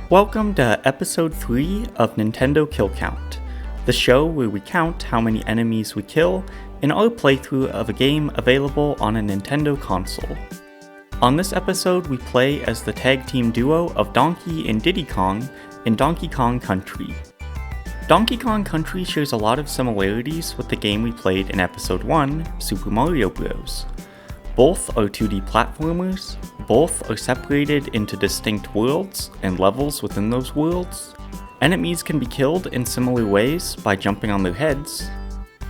Welcome to episode 3 of Nintendo Kill Count, the show where we count how many enemies we kill in our playthrough of a game available on a Nintendo console. On this episode, we play as the tag team duo of Donkey and Diddy Kong in Donkey Kong Country. Donkey Kong Country shares a lot of similarities with the game we played in episode 1, Super Mario Bros. Both are 2D platformers, both are separated into distinct worlds and levels within those worlds. Enemies can be killed in similar ways by jumping on their heads.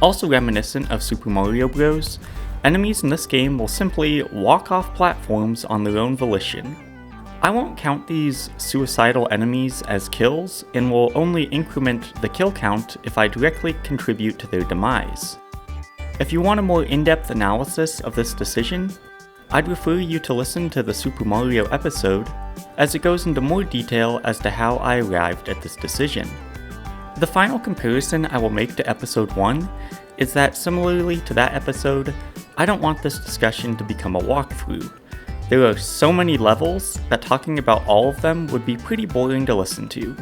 Also reminiscent of Super Mario Bros., enemies in this game will simply walk off platforms on their own volition. I won't count these suicidal enemies as kills and will only increment the kill count if I directly contribute to their demise. If you want a more in-depth analysis of this decision, I'd refer you to listen to the Super Mario episode, as it goes into more detail as to how I arrived at this decision. The final comparison I will make to episode 1 is that similarly to that episode, I don't want this discussion to become a walkthrough. There are so many levels that talking about all of them would be pretty boring to listen to.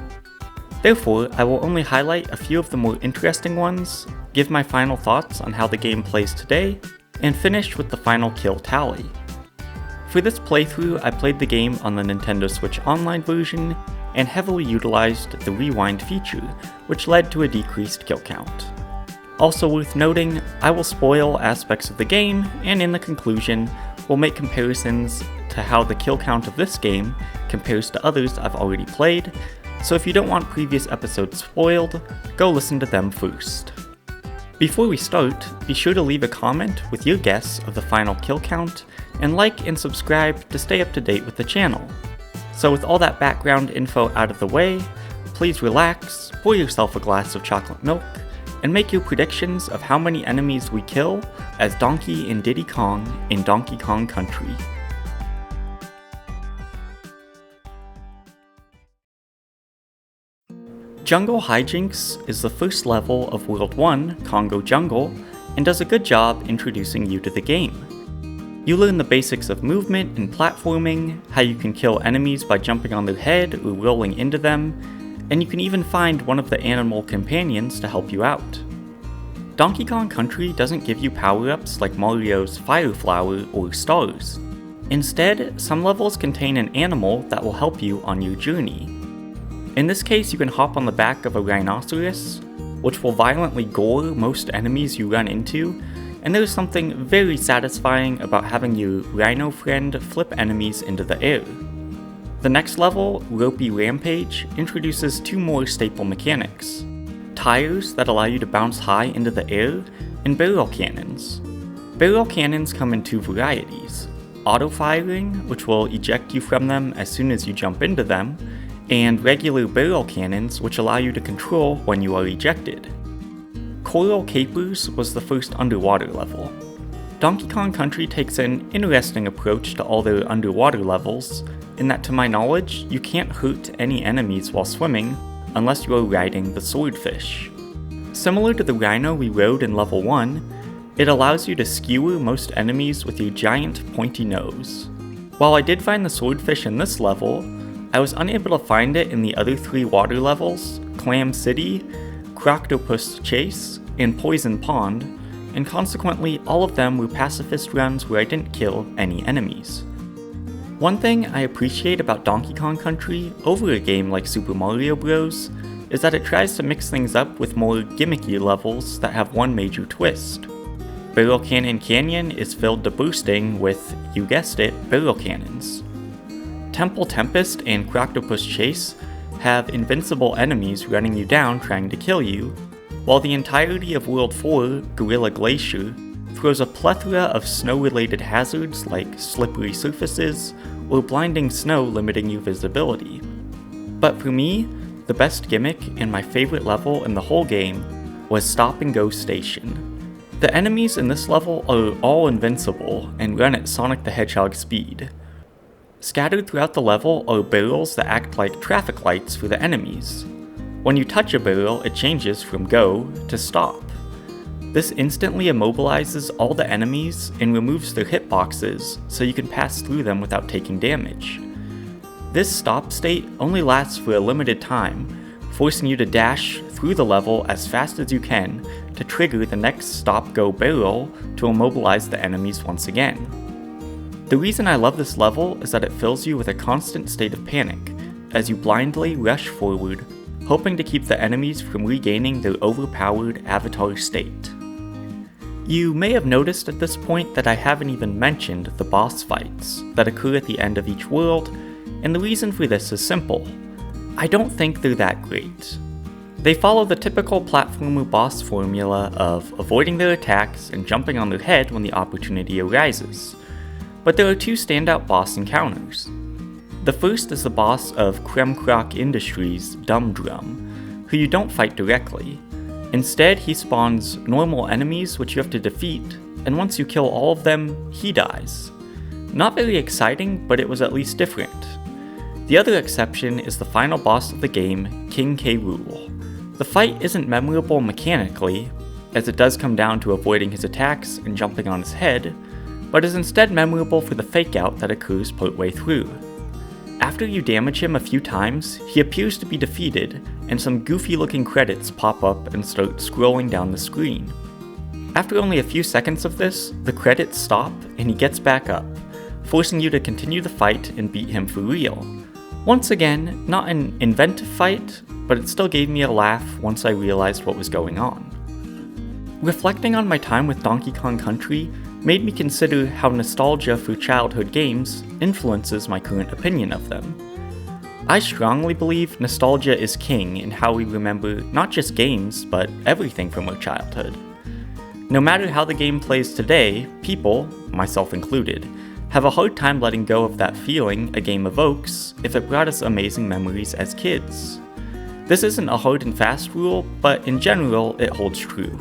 Therefore, I will only highlight a few of the more interesting ones, give my final thoughts on how the game plays today, and finish with the final kill tally. For this playthrough, I played the game on the Nintendo Switch Online version and heavily utilized the rewind feature, which led to a decreased kill count. Also worth noting, I will spoil aspects of the game, and in the conclusion, we'll make comparisons to how the kill count of this game compares to others I've already played, so if you don't want previous episodes spoiled, go listen to them first. Before we start, be sure to leave a comment with your guess of the final kill count, and like and subscribe to stay up to date with the channel. So with all that background info out of the way, please relax, pour yourself a glass of chocolate milk, and make your predictions of how many enemies we kill as Donkey and Diddy Kong in Donkey Kong Country. Jungle Hijinks is the first level of World 1, Congo Jungle, and does a good job introducing you to the game. You learn the basics of movement and platforming, how you can kill enemies by jumping on their head or rolling into them, and you can even find one of the animal companions to help you out. Donkey Kong Country doesn't give you power-ups like Mario's Fire Flower or Stars. Instead, some levels contain an animal that will help you on your journey. In this case, you can hop on the back of a rhinoceros, which will violently gore most enemies you run into, and there's something very satisfying about having your rhino friend flip enemies into the air. The next level, Ropey Rampage, introduces two more staple mechanics: tires that allow you to bounce high into the air, and barrel cannons. Barrel cannons come in two varieties: auto-firing, which will eject you from them as soon as you jump into them, and regular barrel cannons, which allow you to control when you are ejected. Coral Capers was the first underwater level. Donkey Kong Country takes an interesting approach to all their underwater levels, in that to my knowledge, you can't hurt any enemies while swimming unless you are riding the swordfish. Similar to the rhino we rode in level 1, it allows you to skewer most enemies with your giant pointy nose. While I did find the swordfish in this level, I was unable to find it in the other 3 water levels, Clam City, Croctopus Chase, and Poison Pond, and consequently all of them were pacifist runs where I didn't kill any enemies. One thing I appreciate about Donkey Kong Country over a game like Super Mario Bros. Is that it tries to mix things up with more gimmicky levels that have one major twist. Barrel Cannon Canyon is filled to bursting with, you guessed it, barrel cannons. Temple Tempest and Croctopus Chase have invincible enemies running you down trying to kill you, while the entirety of World 4, Gorilla Glacier, throws a plethora of snow-related hazards like slippery surfaces or blinding snow limiting your visibility. But for me, the best gimmick and my favorite level in the whole game was Stop and Go Station. The enemies in this level are all invincible and run at Sonic the Hedgehog speed. Scattered throughout the level are barrels that act like traffic lights for the enemies. When you touch a barrel, it changes from go to stop. This instantly immobilizes all the enemies and removes their hitboxes so you can pass through them without taking damage. This stop state only lasts for a limited time, forcing you to dash through the level as fast as you can to trigger the next stop-go barrel to immobilize the enemies once again. The reason I love this level is that it fills you with a constant state of panic, as you blindly rush forward, hoping to keep the enemies from regaining their overpowered avatar state. You may have noticed at this point that I haven't even mentioned the boss fights that occur at the end of each world, and the reason for this is simple. I don't think they're that great. They follow the typical platformer boss formula of avoiding their attacks and jumping on their head when the opportunity arises. But there are two standout boss encounters. The first is the boss of Kremkrok Industries' Dumb Drum, who you don't fight directly. Instead, he spawns normal enemies which you have to defeat, and once you kill all of them, he dies. Not very exciting, but it was at least different. The other exception is the final boss of the game, King K. Rool. The fight isn't memorable mechanically, as it does come down to avoiding his attacks and jumping on his head, but is instead memorable for the fake-out that occurs partway through. After you damage him a few times, he appears to be defeated, and some goofy-looking credits pop up and start scrolling down the screen. After only a few seconds of this, the credits stop and he gets back up, forcing you to continue the fight and beat him for real. Once again, not an inventive fight, but it still gave me a laugh once I realized what was going on. Reflecting on my time with Donkey Kong Country made me consider how nostalgia for childhood games influences my current opinion of them. I strongly believe nostalgia is king in how we remember not just games, but everything from our childhood. No matter how the game plays today, people, myself included, have a hard time letting go of that feeling a game evokes if it brought us amazing memories as kids. This isn't a hard and fast rule, but in general, it holds true.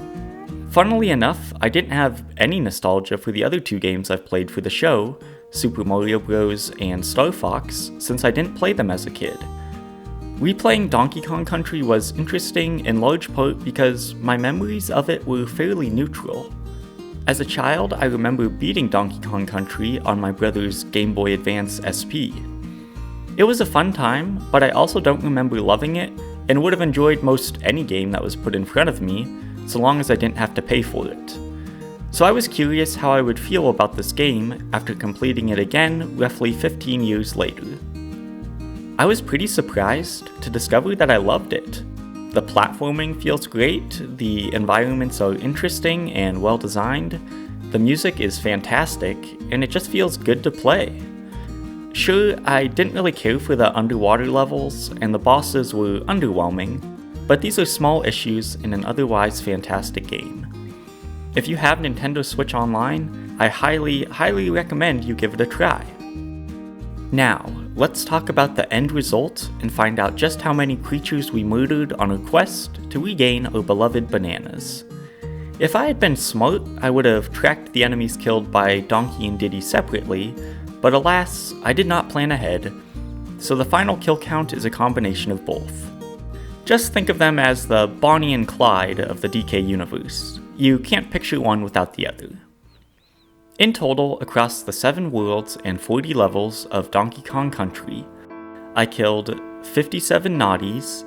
Funnily enough, I didn't have any nostalgia for the other two games I've played for the show, Super Mario Bros. And Star Fox, since I didn't play them as a kid. Replaying Donkey Kong Country was interesting in large part because my memories of it were fairly neutral. As a child, I remember beating Donkey Kong Country on my brother's Game Boy Advance SP. It was a fun time, but I also don't remember loving it, and would have enjoyed most any game that was put in front of me, so long as I didn't have to pay for it. So I was curious how I would feel about this game after completing it again roughly 15 years later. I was pretty surprised to discover that I loved it. The platforming feels great, the environments are interesting and well designed, the music is fantastic, and it just feels good to play. Sure, I didn't really care for the underwater levels, and the bosses were underwhelming, but these are small issues in an otherwise fantastic game. If you have Nintendo Switch Online, I highly recommend you give it a try. Now, let's talk about the end result and find out just how many creatures we murdered on our quest to regain our beloved bananas. If I had been smart, I would have tracked the enemies killed by Donkey and Diddy separately, but alas, I did not plan ahead, so the final kill count is a combination of both. Just think of them as the Bonnie and Clyde of the DK universe. You can't picture one without the other. In total, across the 7 worlds and 40 levels of Donkey Kong Country, I killed 57 Naughties,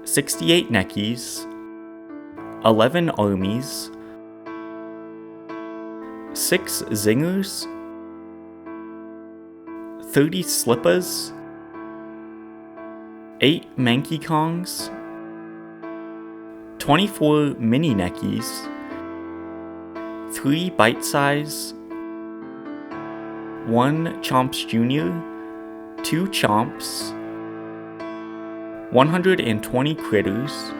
68 Neckies, 11 Armies, 6 Zingers, 30 Slippas, 8 Manky Kongs, 24 Mini Neckies, 3 Bite Size, 1 Chomps Jr., 2 Chomps, 120 Critters,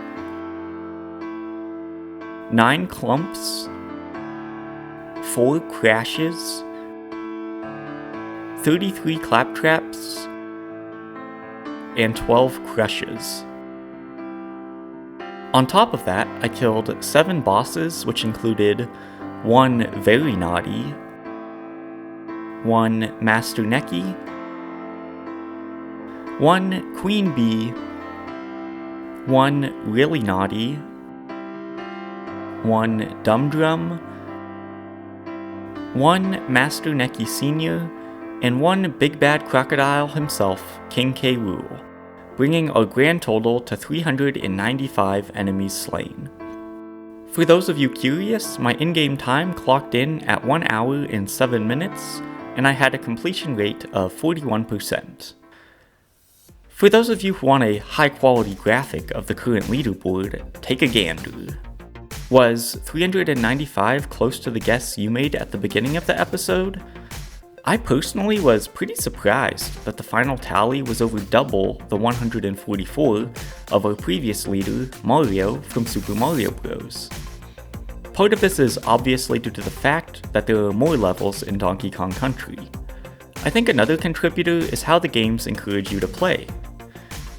9 Clumps, 4 Crashes, 33 Claptraps, and 12 Crushes. On top of that, I killed 7 bosses, which included 1 Very Naughty, 1 Master Necky, 1 Queen Bee, 1 Really Naughty, 1 Dumb Drum, 1 Master Necky Sr., and one big bad crocodile himself, King K. Rool, bringing our grand total to 395 enemies slain. For those of you curious, my in-game time clocked in at 1 hour and 7 minutes, and I had a completion rate of 41%. For those of you who want a high-quality graphic of the current leaderboard, take a gander. Was 395 close to the guess you made at the beginning of the episode? I personally was pretty surprised that the final tally was over double the 144 of our previous leader, Mario from Super Mario Bros. Part of this is obviously due to the fact that there are more levels in Donkey Kong Country. I think another contributor is how the games encourage you to play.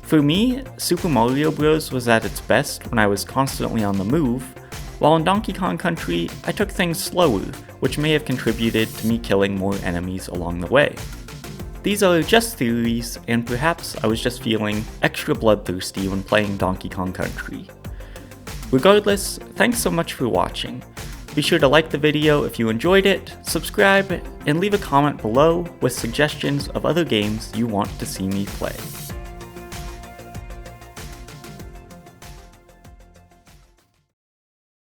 For me, Super Mario Bros. Was at its best when I was constantly on the move, while in Donkey Kong Country, I took things slower, which may have contributed to me killing more enemies along the way. These are just theories, and perhaps I was just feeling extra bloodthirsty when playing Donkey Kong Country. Regardless, thanks so much for watching. Be sure to like the video if you enjoyed it, subscribe, and leave a comment below with suggestions of other games you want to see me play.